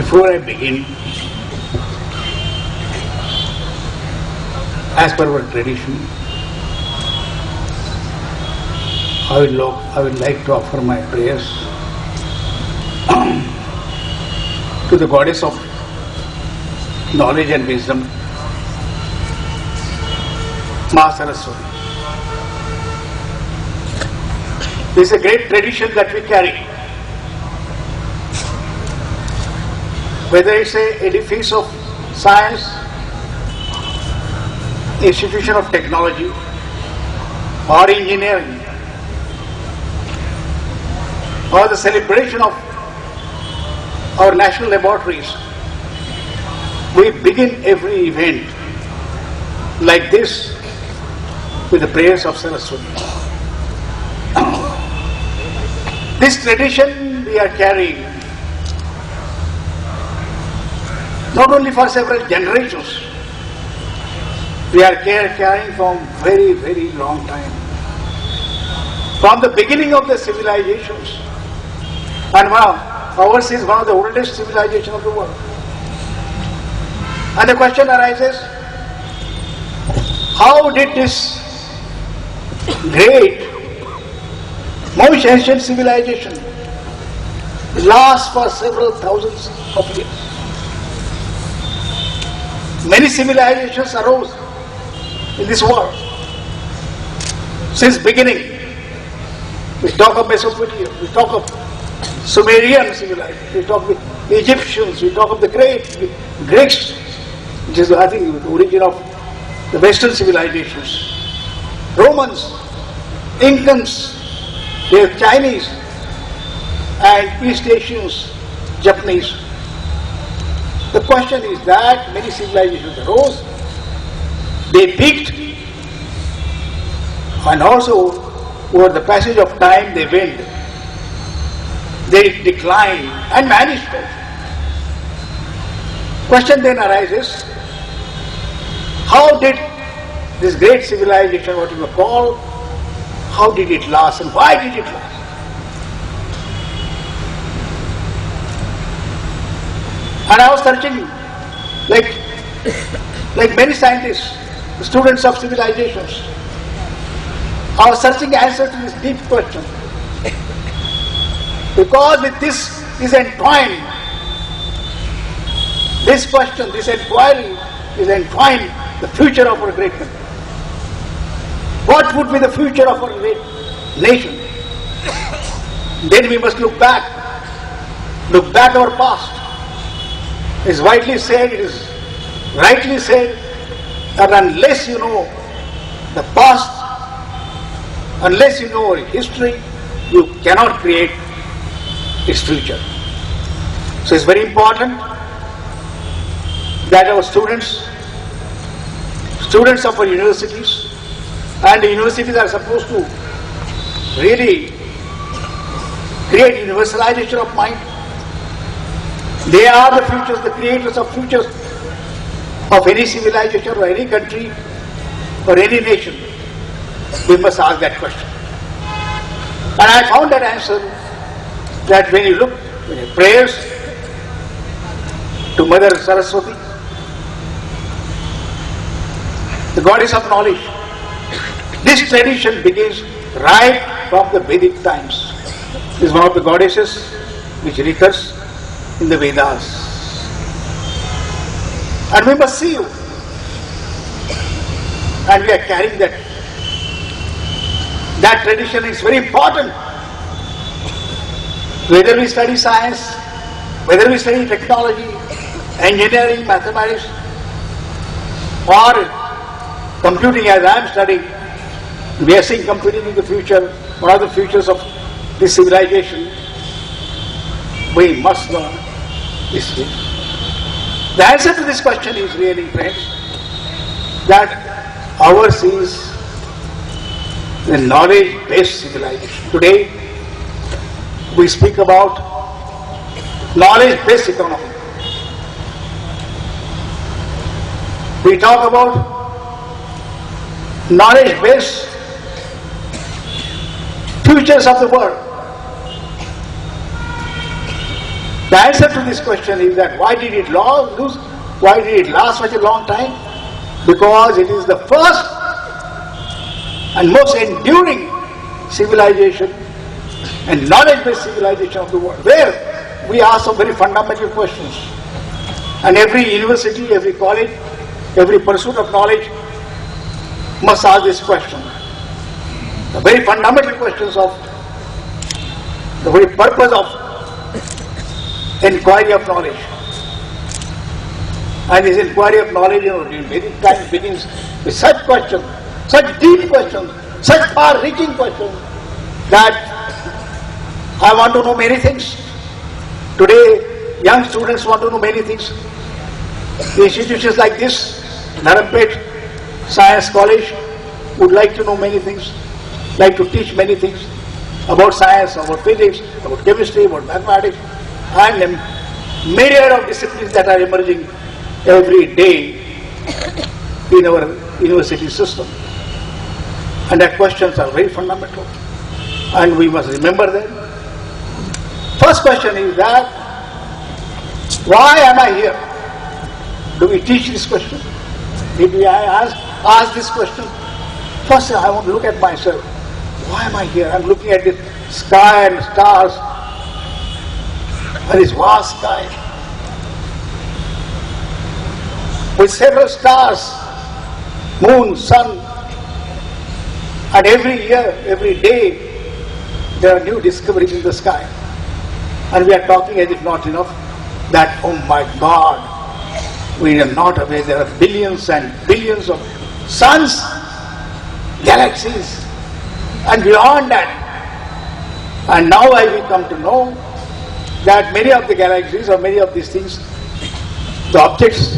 Before I begin, as per our tradition, I would like to offer my prayers to the goddess of knowledge and wisdom, Ma Saraswati. This is a great tradition that we carry. Whether it's an edifice of science, institution of technology, or engineering, or the celebration of our national laboratories, we begin every event like this with the prayers of Saraswati. This tradition we are carrying not only for several generations, we are carrying from very, very long time. From the beginning of the civilizations, and ours is one of the oldest civilizations of the world. And the question arises, how did this great, most ancient civilization last for several thousands of years? Many civilizations arose in this world since beginning. We talk of Mesopotamia, we talk of Sumerian civilization, we talk of the Egyptians, we talk of the Greeks, which is, I think, the origin of the Western civilizations, Romans, Incans, the Chinese, and East Asians, Japanese. The question is that many civilizations arose, they peaked, and also over the passage of time they went, they declined and vanished. Question then arises, how did this great civilization, what you call, how did it last and why did it last? And I was searching, like many scientists, students of civilizations, I was searching answer to this deep question. Because with this is entwined, this question, this inquiry is entwined the future of our great country. What would be the future of our great nation? Then we must look back our past. It is widely said, it is rightly said, that unless you know the past, unless you know history, you cannot create its future. So it's very important that our students of our universities, and the universities are supposed to really create universalization of mind. They are the futures, the creators of futures of any civilization or any country or any nation. We must ask that question. And I found that answer, that when you look in your prayers to Mother Saraswati, the goddess of knowledge, this tradition begins right from the Vedic times. It is one of the goddesses which recurs in the Vedas. And we must see you. And we are carrying that. That tradition is very important. Whether we study science, whether we study technology, engineering, mathematics, or computing as I am studying, we are seeing computing in the future, one of the futures of this civilization. We must learn this way. The answer to this question is really, friends, that ours is the knowledge-based civilization. Today, we speak about knowledge-based economy. We talk about knowledge-based futures of the world. The answer to this question is that why did it last such a long time? Because it is the first and most enduring civilization and knowledge-based civilization of the world, where we ask some very fundamental questions. And every university, every college, every pursuit of knowledge must ask this question. The very fundamental questions of the very purpose of inquiry of knowledge. And this inquiry of knowledge, in very time begins with such questions, such deep questions, such far-reaching questions, that I want to know many things. Today, young students want to know many things. The institutions like this, Dharampeth Science College, would like to know many things, like to teach many things about science, about physics, about chemistry, about mathematics, and a myriad of disciplines that are emerging every day in our university system. And that questions are very fundamental, and we must remember them. First question is that, why am I here? Do we teach this question? Did we ask this question? First, I want to look at myself. Why am I here? I'm looking at this sky and stars, and this vast sky with several stars, moon, sun, and every year, every day, there are new discoveries in the sky. And we are talking as if not enough, that, oh my God, we are not aware there are billions and billions of suns, galaxies, and beyond that. And now I will come to know that many of the galaxies or many of these things, the objects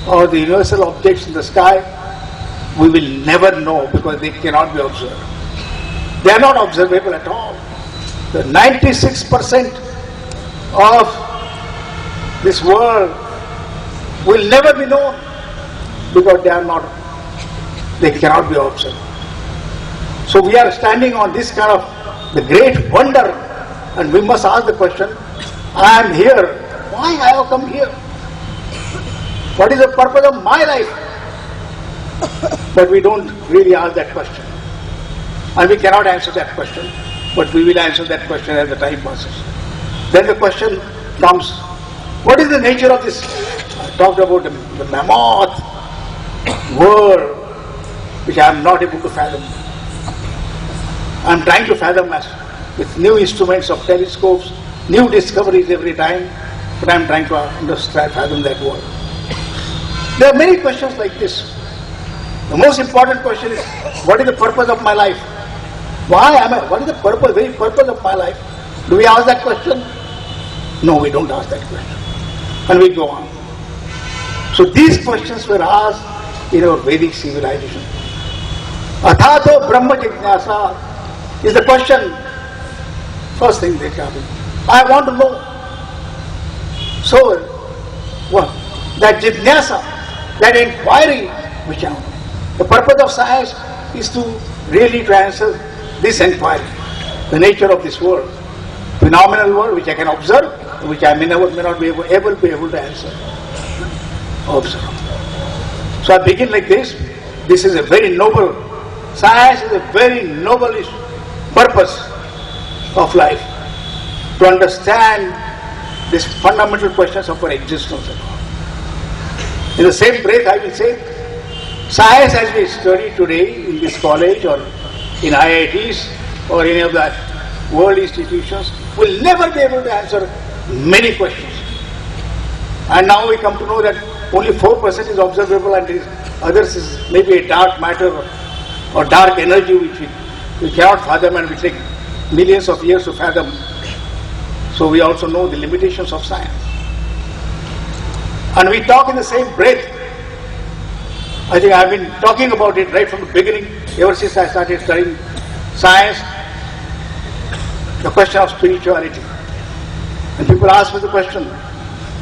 or the universal objects in the sky, we will never know because they cannot be observed. They are not observable at all. The 96% of this world will never be known because they cannot be observed. So we are standing on this kind of the great wonder, and we must ask the question, I am here. Why I have come here? What is the purpose of my life? But we don't really ask that question. And we cannot answer that question, but we will answer that question as the time passes. Then the question comes, what is the nature of this? I talked about the mammoth world, which I am not able to fathom. I am trying to fathom with new instruments of telescopes, new discoveries every time, but I am trying to understand, fathom that world. There are many questions like this. The most important question is, what is the purpose of my life? Why am I? What is the purpose, very purpose of my life? Do we ask that question? No, we don't ask that question. And we go on. So these questions were asked in our Vedic civilization. Athato Brahma Jignasa is the question. First thing they come in. I want to know. So, what? That Jignasa, that inquiry, which I want. The purpose of science is to really answer this inquiry, the nature of this world, phenomenal world which I can observe, which I may not be able to answer. Observe. So I begin like this. This is a very noble, science is a very noble purpose of life, to understand these fundamental questions of our existence. In the same breath I will say, science as we study today in this college or in IITs or any of the world institutions will never be able to answer many questions. And now we come to know that only 4% is observable and others is maybe a dark matter or dark energy which we cannot fathom and we take millions of years to fathom. So we also know the limitations of science. And we talk in the same breath. I think I have been talking about it right from the beginning, ever since I started studying science, the question of spirituality. And people ask me the question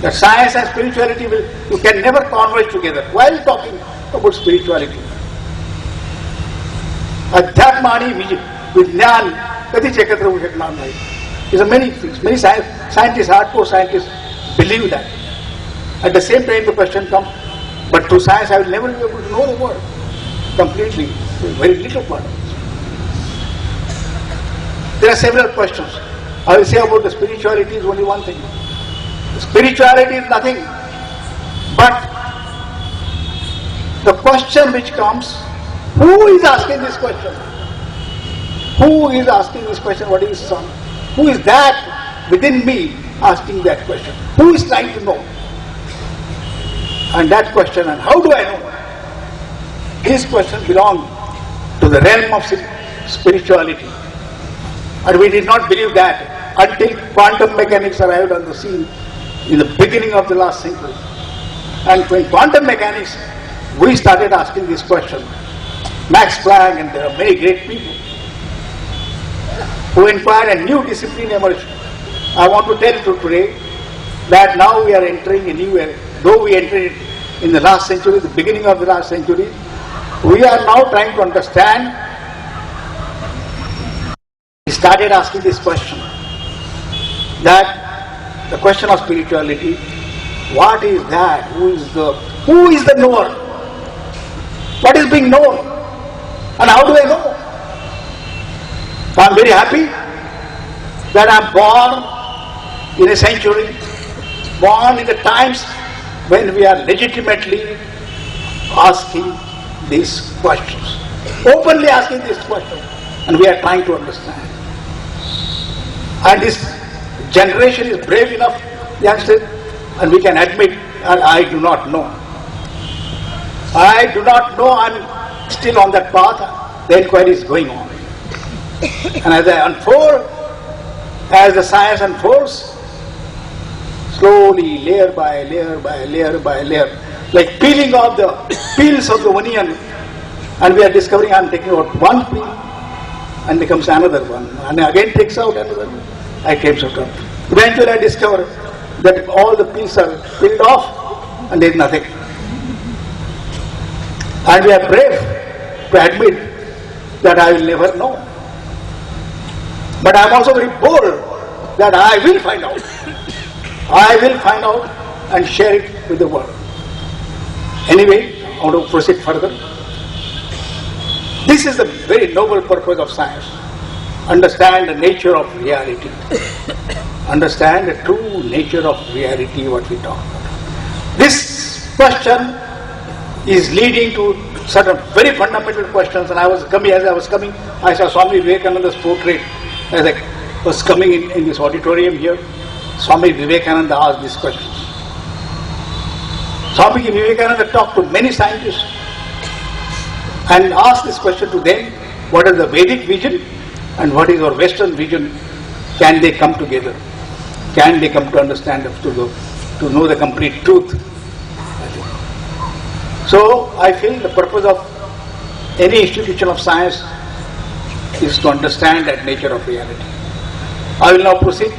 that science and spirituality you can never converge together. Why are you talking about spirituality? Adhyatmani Vijay, Vijnyan, kadi ekatra hoऊ शकणार नाही. It's a many things. Many scientists, hardcore scientists, believe that. At the same time, the question comes, but through science, I will never be able to know the world completely. Very little part of it. There are several questions. I will say about the spirituality is only one thing. The spirituality is nothing but the question which comes, who is asking this question? Who is asking this question? What is son? Who is that within me asking that question? Who is trying to know? And that question, and how do I know? These questions belong to the realm of spirituality. And we did not believe that until quantum mechanics arrived on the scene in the beginning of the last century. And when quantum mechanics, we started asking this question. Max Planck, and there are many great people who inquired, a new discipline emerged. I want to tell you today that now we are entering a new era. Though we entered in the last century, the beginning of the last century, we are now trying to understand. We started asking this question, that the question of spirituality, what is that? Who is the knower? What is being known? And how do I know? I am very happy that I am born in a century, born in the times when we are legitimately asking these questions, openly asking these questions, and we are trying to understand. And this generation is brave enough, youngsters, and we can admit, and I do not know. I do not know, I am still on that path, the inquiry is going on. And as I unfold, as the science unfolds, slowly, layer by layer by layer by layer, like peeling off the peels of the onion, and we are discovering, I am taking out one peel, and becomes another one, and again takes out another one, I takes out another. Eventually I discover that all the peels are peeled off, and there is nothing. And we are brave to admit that I will never know. But I am also very bold that I will find out. I will find out and share it with the world. Anyway, I want to proceed further. This is the very noble purpose of science. Understand the nature of reality. Understand the true nature of reality, what we talk about. This question is leading to certain very fundamental questions, and as I was coming, I saw Swami Vivekananda's portrait as I was coming in this auditorium here. Swami Vivekananda asked these questions. Swami Vivekananda talked to many scientists and asked this question to them, what is the Vedic vision and what is our Western vision? Can they come together? Can they come to understand, to know the complete truth? So I feel the purpose of any institution of science is to understand that nature of reality. I will now proceed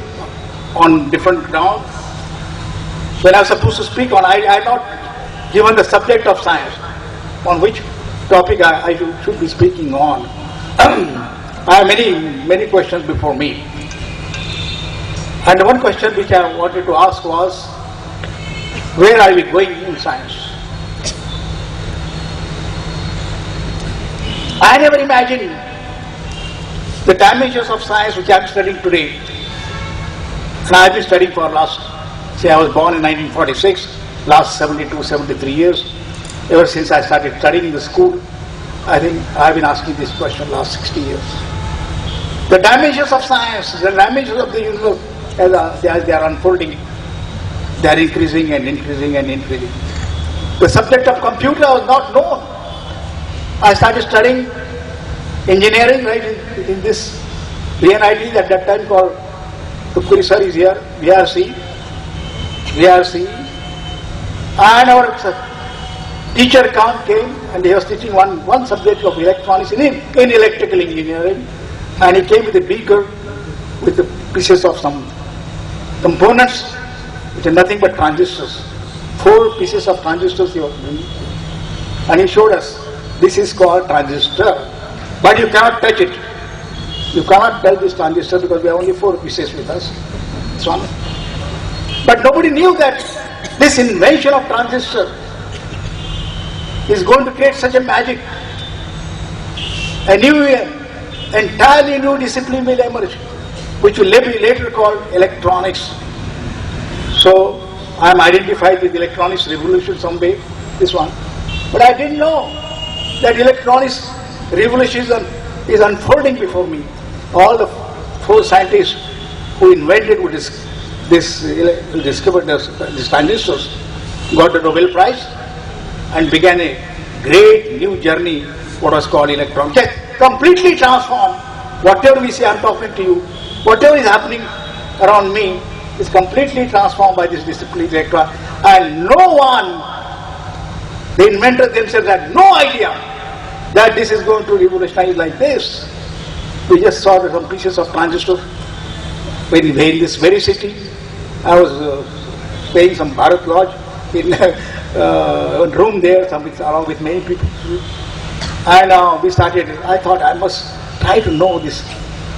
on different ground. When I was supposed to speak on, I had not given the subject of science, on which topic I should be speaking on. I have many questions before me. And one question which I wanted to ask was, where are we going in science? I never imagined the dimensions of science which I am studying today. And I have been studying for I was born in 1946, last 72, 73 years. Ever since I started studying in the school, I think I have been asking this question last 60 years. The dimensions of science, the dimensions of the universe, as they are unfolding, they are increasing and increasing and increasing. The subject of computer was not known. I started studying engineering right in this VNIT at that time called Tukuri sir is here, VRC, and our teacher came and he was teaching one subject of electronics in electrical engineering, and he came with a beaker with the pieces of some components which are nothing but transistors. 4 pieces of transistors he was bringing, and he showed us, this is called transistor, but you cannot touch it. You cannot tell this transistor because we have only 4 pieces with us. It's one. But nobody knew that this invention of transistor is going to create such a magic. A new, entirely new discipline will emerge, which will be later called electronics. So I am identified with electronics revolution someday, this one. But I didn't know that electronics revolution is unfolding before me. All the 4 scientists who invented who discovered these transistors got the Nobel Prize and began a great new journey, what was called electronics. Completely transformed. Whatever we say, I'm talking to you, whatever is happening around me is completely transformed by this discipline electron. And no one, the inventors themselves had no idea that this is going to revolutionize like this. We just saw some pieces of transistor in this very city. I was staying some Bharat Lodge in a room there, along with many people. And we started, I thought I must try to know this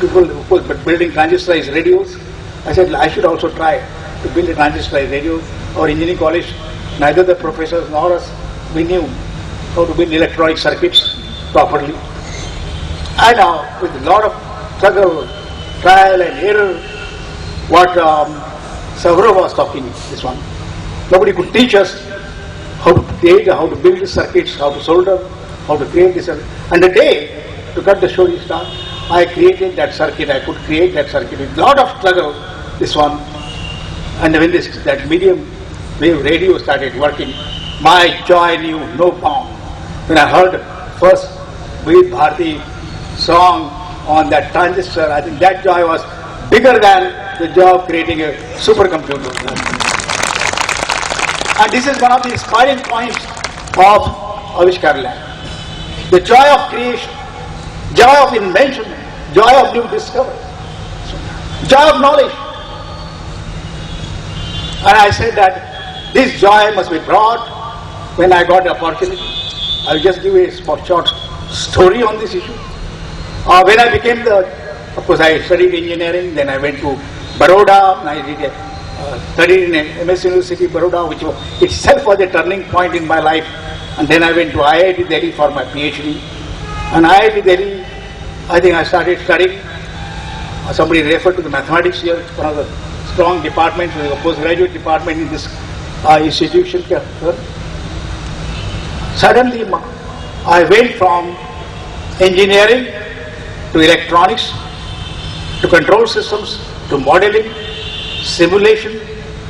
people who were building transistorized radios. I said I should also try to build a transistorized radio. Our engineering college, neither the professors nor us, we knew how to build electronic circuits properly. And with a lot of struggle, trial and error, what Saurav was talking, this one, nobody could teach us how to create, how to build the circuits, how to solder, how to create this. And the day, to cut the story short, I created that circuit. I could create that circuit with a lot of struggle, this one. And when that medium wave radio started working, my joy knew no bound. When I heard first Ved Bharati song on that transistor, I think that joy was bigger than the joy of creating a supercomputer. And this is one of the inspiring points of Avishkar Lab. The joy of creation, joy of invention, joy of new discovery, joy of knowledge. And I said that this joy must be brought when I got the opportunity. I'll just give a short story on this issue. When I became of course I studied engineering, then I went to Baroda, and I studied in MS University Baroda, which itself was a turning point in my life. And then I went to IIT Delhi for my PhD. And IIT Delhi, I think I started studying. Somebody referred to the mathematics here, one of the strong departments, a postgraduate department in this institution. Suddenly, I went from engineering to electronics, to control systems, to modeling, simulation,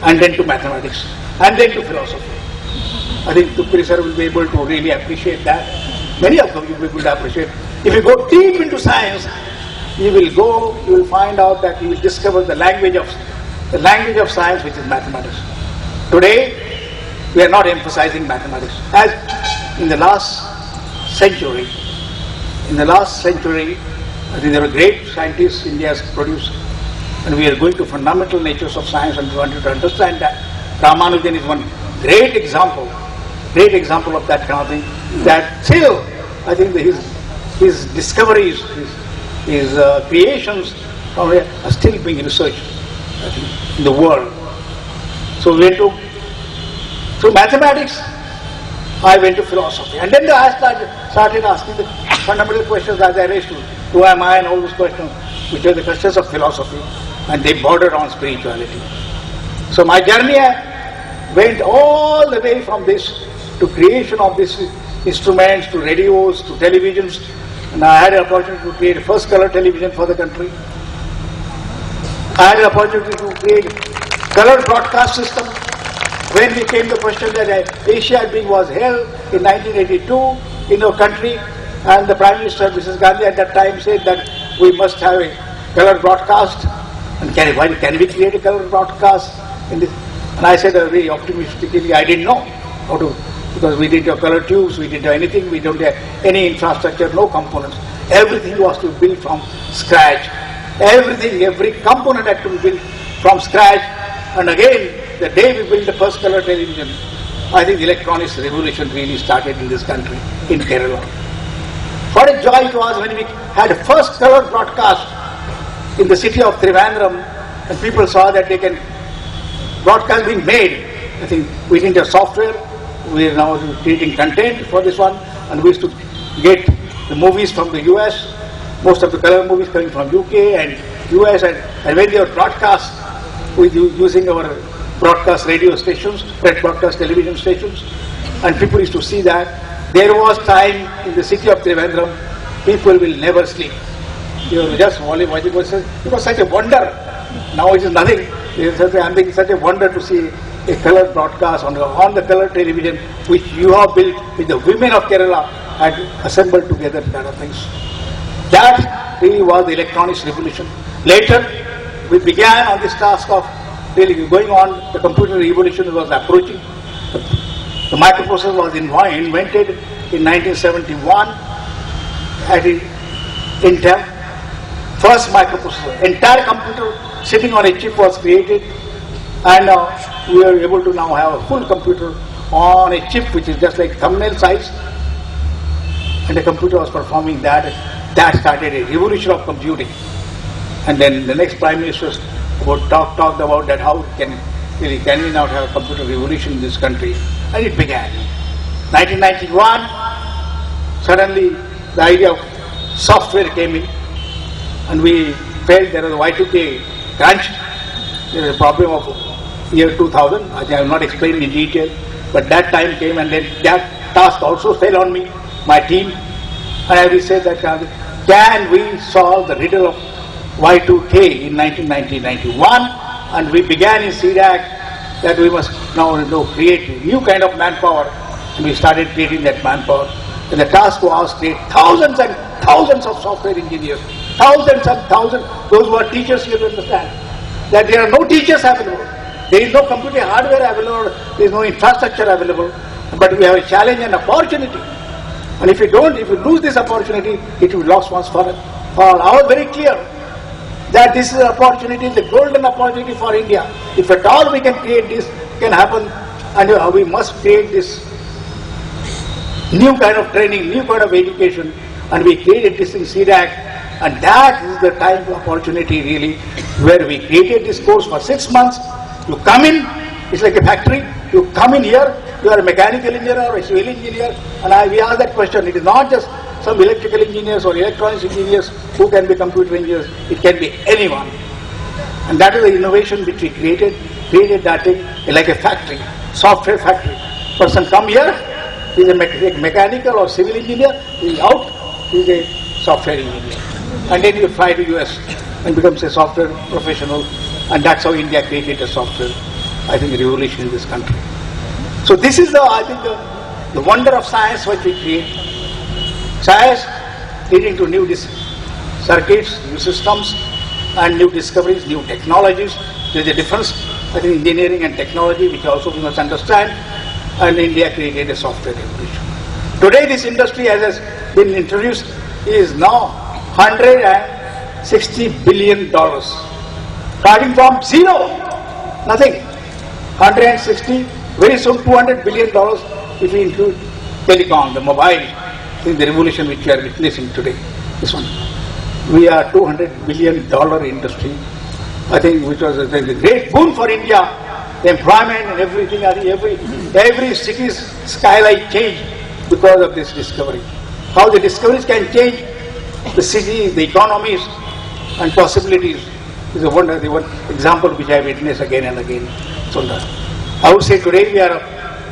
and then to mathematics, and then to philosophy. I think Tupri sir will be able to really appreciate that. Many of them you will be able to appreciate. If you go deep into science, you will find out that you will discover the language of science, which is mathematics. Today, we are not emphasizing mathematics. As in the last century, I think there were great scientists India has produced, and we are going to fundamental natures of science, and we wanted to understand that. Ramanujan is one great example of that kind of thing, that still, I think his discoveries, his creations are still being researched, I think, in the world. So we went through mathematics, I went to philosophy. And then I started asking the fundamental questions as I raised to who am I and all those questions, which are the questions of philosophy, and they border on spirituality. So my journey went all the way from this to creation of these instruments, to radios, to televisions, and I had an opportunity to create a first color television for the country. I had an opportunity to create color broadcast system. When we came to the question that Asia Week was held in 1982 in our country, and the Prime Minister, Mrs. Gandhi, at that time said that we must have a color broadcast. And can we create a color broadcast in this? And I said very optimistically, I didn't know how to, because we didn't have color tubes, we didn't have anything, we don't have any infrastructure, no components. Everything was to be built from scratch. Every component had to be built from scratch. And again, the day we built the first color television, I think the electronics revolution really started in this country, in Kerala. What a joy it was when we had a first color broadcast in the city of Trivandrum, and people saw that they can broadcast being made. I think we didn't have software, we are now creating content for this one, and we used to get the movies from the US, most of the color movies coming from UK and US, and when they were broadcast with using our broadcast radio stations, broadcast television stations, and people used to see that. There was time in the city of Trivandrum, people will never sleep. You know, just watching it was such a wonder. Now it is nothing. It is such a wonder to see a color broadcast on the color television which you have built with the women of Kerala had assembled together kind of things. That really was the electronics revolution. Later, we began on this task of really going on. The computer revolution was approaching. The microprocessor was invented in 1971 at Intel. First microprocessor. Entire computer sitting on a chip was created, and we are able to now have a full computer on a chip which is just like thumbnail size, and the computer was performing that. That started a revolution of computing. And then the next Prime Minister talked about that how can we now have a computer revolution in this country, and it began. 1991, suddenly the idea of software came in, and we felt there was a Y2K crunch. There was a problem of year 2000. I have not explained in detail, but that time came, and then that task also fell on me, my team, and I will say that can we solve the riddle of Y2K in 1990-91, and we began in CDAC that we must now create a new kind of manpower, and we started creating that manpower. And the task was to create thousands and thousands of software engineers, thousands and thousands. Those who are teachers here understand that there are no teachers available. There is no computer hardware available. There is no infrastructure available. But we have a challenge and opportunity. And if you lose this opportunity, it will be lost once for all. I was very clear that this is an opportunity, the golden opportunity for India. If at all we can create this, can happen, and we must create this new kind of training, new kind of education, and we created this in CDAC, and that is the time of opportunity really, where we created this course for 6 months. You come in, it's like a factory, you come in here, you are a mechanical engineer or a civil engineer, and we ask that question. It is not just some electrical engineers or electronics engineers who can be computer engineers, it can be anyone. And that is the innovation which we created that thing like a factory, software factory. Person come here, he is a mechanical or civil engineer, he is out, he is a software engineer. And then you fly to US and becomes a software professional, and that's how India created a software, I think, revolution in this country. So this is the wonder of science which we create. Science leading to new circuits, new systems, and new discoveries, new technologies. There is a difference, I think, engineering and technology, which also we must understand, and India created a software revolution. Today this industry, as has been introduced, is now $160 billion. Starting from zero, nothing. 160, very soon $200 billion if we include telecom, the mobile, in the revolution which we are witnessing today. This one. We are $200 billion industry, I think, which was a great boon for India. The employment and everything, every city's skyline changed because of this discovery. How the discoveries can change the city, the economies and possibilities is a wonder, the one example which I witness again and again. So I would say today we are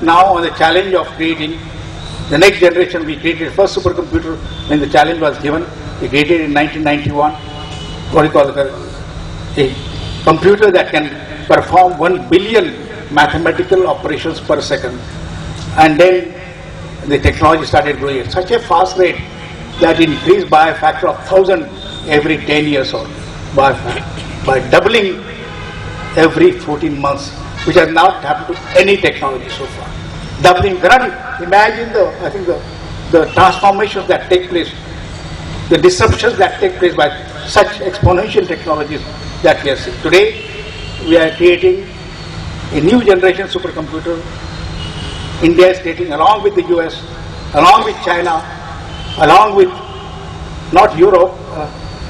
now on the challenge of creating the next generation. We created first supercomputer when the challenge was given. We created in 1991 what we call a computer that can perform 1 billion mathematical operations per second. And then the technology started growing at such a fast rate that it increased by a factor of 1,000 every 10 years or by doubling every 14 months, which has not happened to any technology so far. Doubling, imagine the transformations that take place, the disruptions that take place by such exponential technologies that we are seeing. Today, we are creating a new generation supercomputer. India is creating, along with the US, along with China, along with not Europe,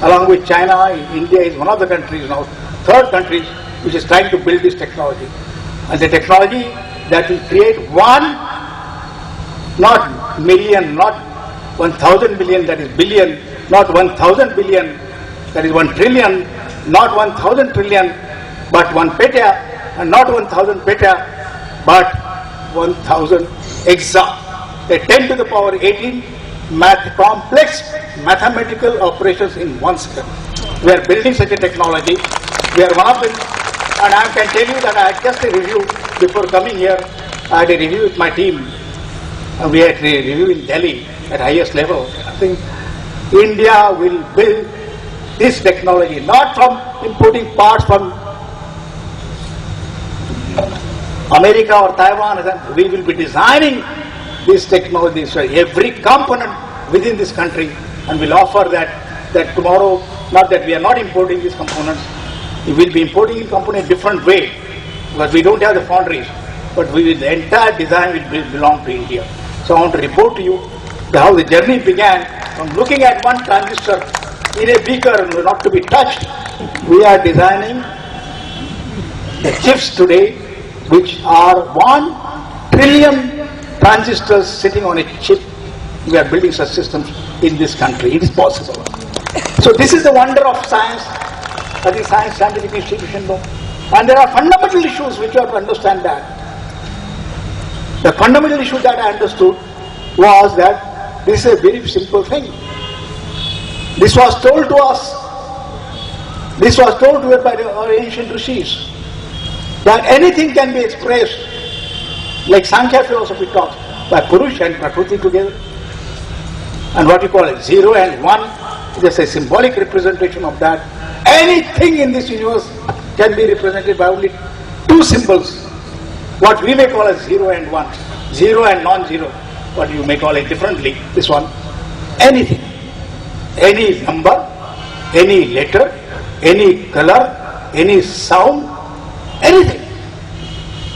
along with China, India is one of the countries now, third countries which is trying to build this technology. And the technology that will create one, not million, not 1,000 million, that is billion, not 1,000 billion, that is 1 trillion, not 1,000 trillion, but 1 peta, and not 1,000 peta, but 1,000 exa. A 10 to the power 18 complex mathematical operations in 1 second. We are building such a technology. We are one of them, and I can tell you that I had just a review before coming here. I had a review with my team. We had a review in Delhi at highest level. I think India will build this technology, not from importing parts from America or Taiwan. We will be designing this technology, so every component within this country, and we'll offer that tomorrow, not that we are not importing these components, we will be importing the component in a different way, because we don't have the foundries, but the entire design will belong to India. So I want to report to you how the journey began from looking at one transistor in a beaker not to be touched. We are designing the chips today which are 1 trillion transistors sitting on a chip. We are building such systems in this country. It is possible. So this is the wonder of science. I think scientific institution know. And there are fundamental issues which you have to understand that. The fundamental issue that I understood was that this is a very simple thing. This was told to us. This was told to us by our ancient rishis. That anything can be expressed, like Sankhya philosophy talks, by Purusha and Prakriti together. And what you call it, 0 and 1, just a symbolic representation of that. Anything in this universe can be represented by only 2 symbols. What we may call as 0 and 1, 0 and non-zero, what you may call it differently, this one. Anything, any number, any letter, any color, any sound, anything.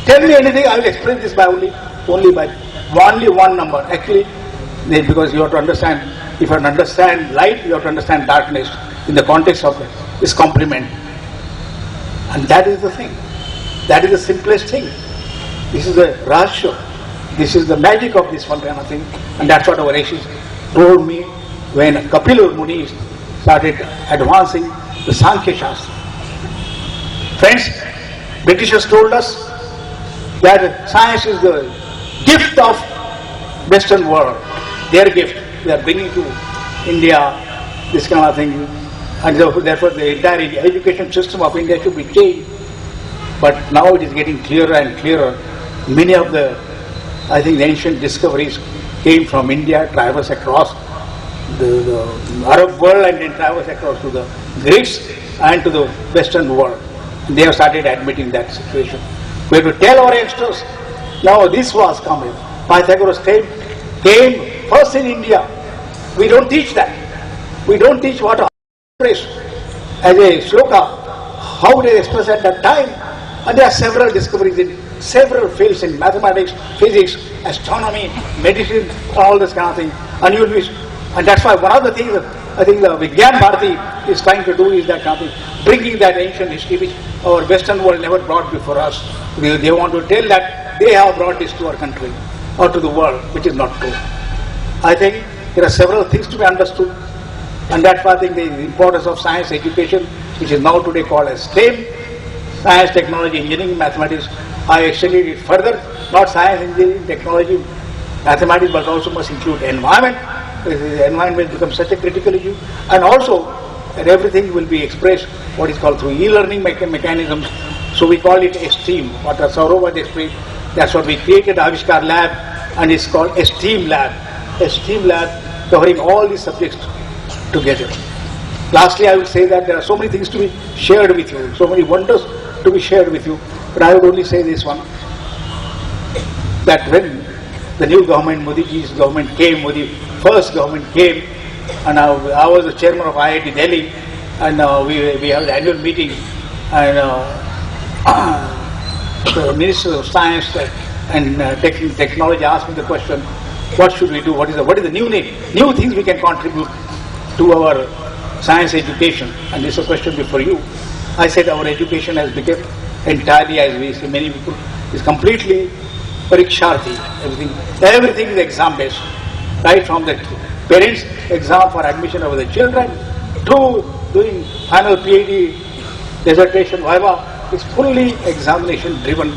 Tell me anything, I will explain this by only by only one number. Actually, because you have to understand, if you have to understand light, you have to understand darkness in the context of this complement. And that is the thing. That is the simplest thing. This is the Rahasya. This is the magic of this one kind of thing. And that's what our rishis told me when Kapila Muni started advancing the Sankhya Shastra. Friends, Britishers told us that science is the gift of Western world. Their gift. They are bringing to India this kind of thing. And therefore the entire education system of India should be changed. But now it is getting clearer and clearer. Many of the, I think, the ancient discoveries came from India, traversed across the Arab world and then traversed across to the Greeks and to the Western world. They have started admitting that situation. We have to tell our youngsters, now this was coming. Pythagoras came first in India. We don't teach that. We don't teach what to express as a shloka, how they express at that time. And there are several discoveries in several fields in mathematics, physics, astronomy, medicine, all this kind of thing. And that's why one of the things that I think the Vigyan Bharati is trying to do is that kind of thing, bringing that ancient history which our Western world never brought before us. They want to tell that they have brought this to our country or to the world, which is not true. I think there are several things to be understood, and that's why I think the importance of science education, which is now today called as STEM, science, technology, engineering, mathematics. I extended it further, not science, engineering, technology, mathematics, but also must include environment. The environment becomes such a critical issue, and also that everything will be expressed what is called through e-learning mechanisms. So we call it STEAM, what Saurabh explained. That's what we created, Avishkar Lab, and it's called STEAM Lab. STEAM Lab covering all these subjects together. Lastly, I will say that there are so many things to be shared with you, so many wonders to be shared with you, but I would only say this one, that when the new government, Modiji's government came, Modi first government came, and I was the chairman of IIT Delhi, and we have the annual meeting, and the Minister of Science and Technology asked me the question, what should we do? What is the new things we can contribute to our science education, and this is a question before you. I said our education has become entirely, as we see many people, is completely pariksharthi. Everything is exam based, right from the parents' exam for admission of the children to doing final PhD dissertation, viva, is fully examination driven,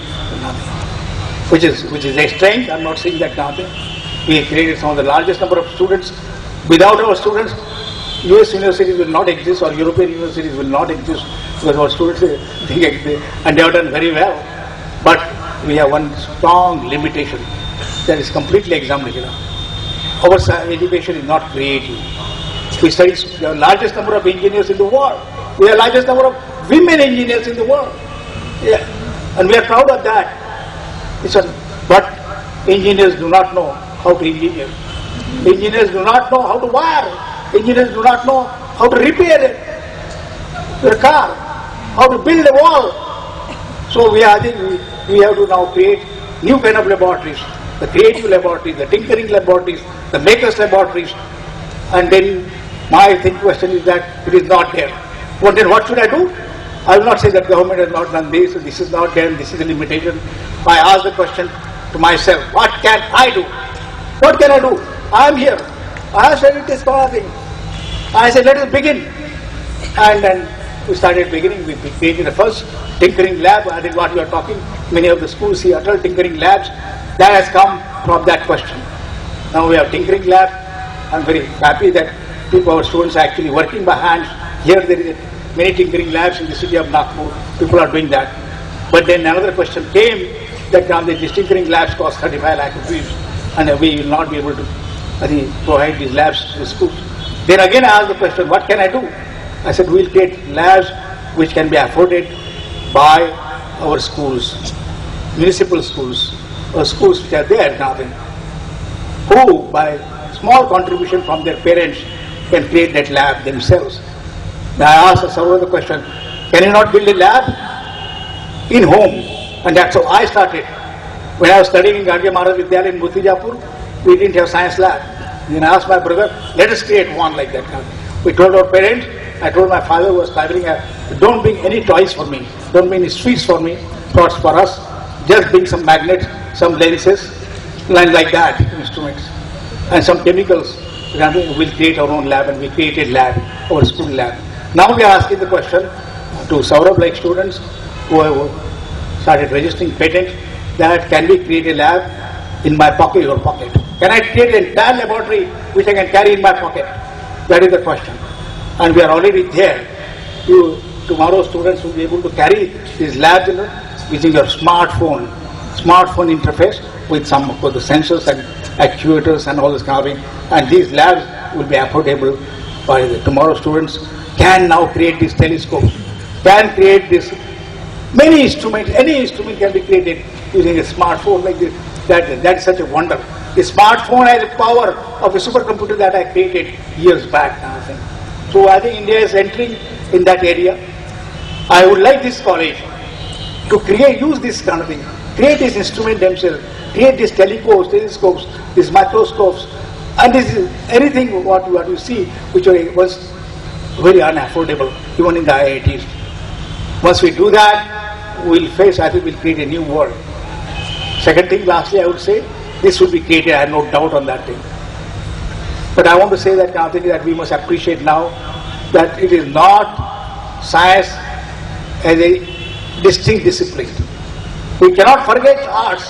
which is a strength. I'm not saying that nothing. We created some of the largest number of students. Without our students, US universities will not exist or European universities will not exist, because our students, and they have done very well. But we have one strong limitation, that is completely examination. Our education is not creative. We study the largest number of engineers in the world. We have the largest number of women engineers in the world. Yeah. And we are proud of that. But engineers do not know how to engineer. Engineers do not know how to wire. Engineers do not know how to repair their car, how to build a wall. So I think we have to now create new kind of laboratories, the creative laboratories, the tinkering laboratories, the makers laboratories. And then my question is that it is not there. Well, then what should I do? I will not say that government has not done this, this is not there, this is a limitation. I ask the question to myself, what can I do? What can I do? I am here. I have studied this kind of thing. I said, let us begin. And then we started beginning. We created the first tinkering lab. I think what you are talking, many of the schools see adult tinkering labs. That has come from that question. Now we have tinkering lab. I am very happy that our students are actually working by hands. Here there is many tinkering labs in the city of Nagpur. People are doing that. But then another question came that now these tinkering labs cost 35 lakh rupees, and we will not be able to provide these labs to the schools. Then again I asked the question, what can I do? I said, we will create labs which can be afforded by our schools, municipal schools, or schools which are there now, who by small contribution from their parents can create that lab themselves. Now I asked several the question, can you not build a lab in home? And that's how I started. When I was studying in Rajgir Vidyalaya in Mutijapur, we didn't have science lab. Then I asked my brother, let us create one like that. We told our parents, I told my father who was traveling, don't bring any toys for me, don't bring any sweets for me, for us, just bring some magnets, some lenses, like that, instruments, and some chemicals. We'll create our own lab, and we created lab, our school lab. Now we are asking the question to Saurabh like students who have started registering patent, that can we create a lab in my pocket, your pocket? Can I create an entire laboratory which I can carry in my pocket? That is the question. And we are already there. Tomorrow students will be able to carry these labs using your smartphone interface with some of the sensors and actuators and all this kind of thing. And these labs will be affordable by tomorrow students can now create these telescopes, can create this many instruments, any instrument can be created using a smartphone like this. That is such a wonder. The smartphone has the power of a supercomputer that I created years back now. So I think India is entering in that area. I would like this college to use this kind of thing, create this instrument themselves, create these telescopes, these microscopes, and this is anything what you see which was very unaffordable even in the IITs. Once we do that, we'll create a new world. Second thing, lastly, I would say, this will be created, I have no doubt on that thing. But I want to say that that we must appreciate now that it is not science as a distinct discipline. We cannot forget arts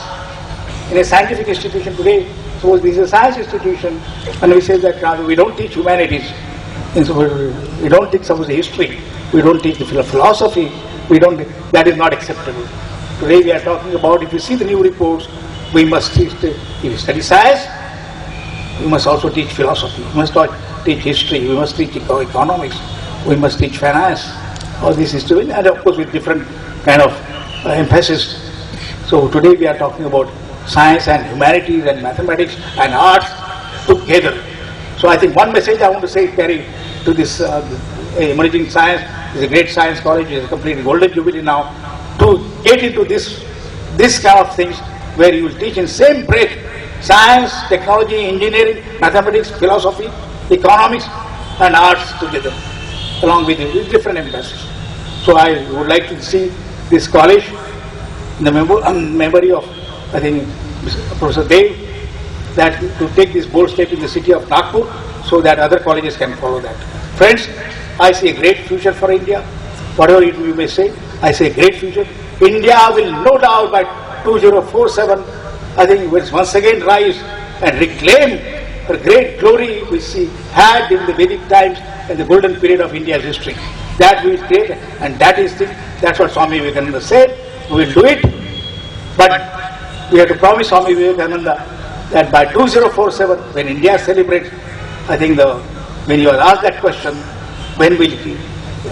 in a scientific institution today. Suppose this is a science institution, and we say that we don't teach humanities, we don't teach suppose history, we don't teach the philosophy, that is not acceptable. Today we are talking about, if you see the new reports, we must teach, if you study science, we must also teach philosophy, we must teach history, we must teach economics, we must teach finance, all this is doing, and of course with different kind of emphasis. So today we are talking about science and humanities and mathematics and arts together. So I think one message I want to say, carry to this emerging science, is a great science college, it is a complete golden jubilee now, to get into this kind of things where you will teach in same breath science, technology, engineering, mathematics, philosophy, economics, and arts together, along with different embassies. So I would like to see this college in the memory of, I think, Professor Dev, that to take this bold step in the city of Nagpur, so that other colleges can follow that. Friends, I see a great future for India. Whatever you may say, I say a great future. India will no doubt by 2047, I think, will once again rise and reclaim her great glory which she had in the Vedic times and the golden period of India's history. That we will create, and that's what Swami Vivekananda said. We will do it, but we have to promise Swami Vivekananda that by 2047, when India celebrates, I think when you are asked that question, when will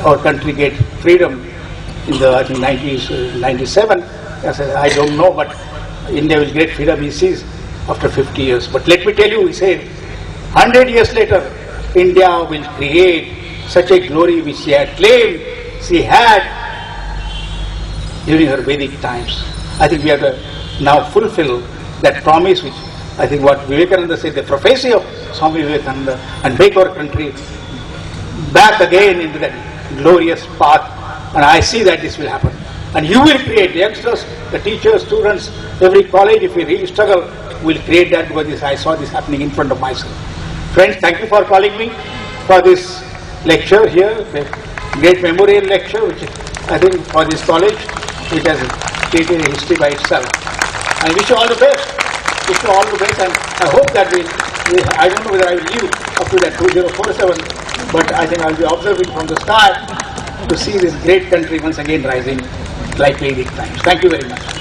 our country get freedom in the, I think, 97, I said, I don't know, but India will get freedom, he sees, after 50 years. But let me tell you, he said, 100 years later, India will create such a glory which she had claimed she had during her Vedic times. I think we have to now fulfill that promise which, I think what Vivekananda said, the prophecy of Swami Vivekananda, and make our country back again into that glorious path. And I see that this will happen. And you will create, the youngsters, the teachers, students, every college, if we really struggle, will create that, because I saw this happening in front of myself. Friends, thank you for calling me for this lecture here, the great memorial lecture, which I think for this college, which has created a history by itself. I wish you all the best. Wish you all the best, and I hope that I don't know whether I will live up to that 2047, but I think I will be observing from the start to see this great country once again rising like Vedic times. Thank you very much.